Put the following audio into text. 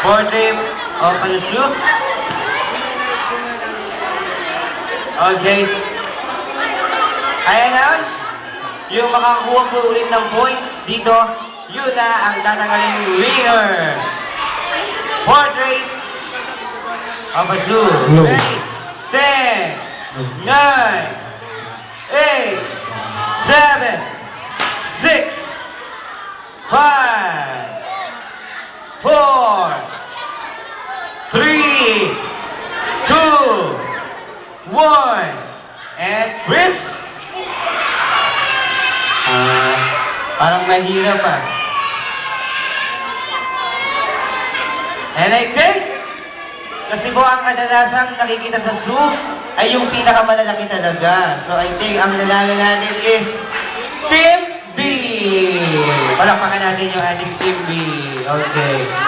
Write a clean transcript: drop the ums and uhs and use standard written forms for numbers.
Portrait of Palacio. Okay. I announce, yung makakuha po ulit ng points dito, yun na ang tatanggaling winner. Portrait of Palacio. No. Ready? 10, 9, 8, 7, 6, 5, 4, 3, 2, 1, and Chris! Parang mahirap ah. And I think, kasi po ang kadalasang nakikita sa zoo ay yung pinakamalalaki talaga. So I think ang nanalo natin is Team B! Palakpakan natin yung ating Team B. Okay.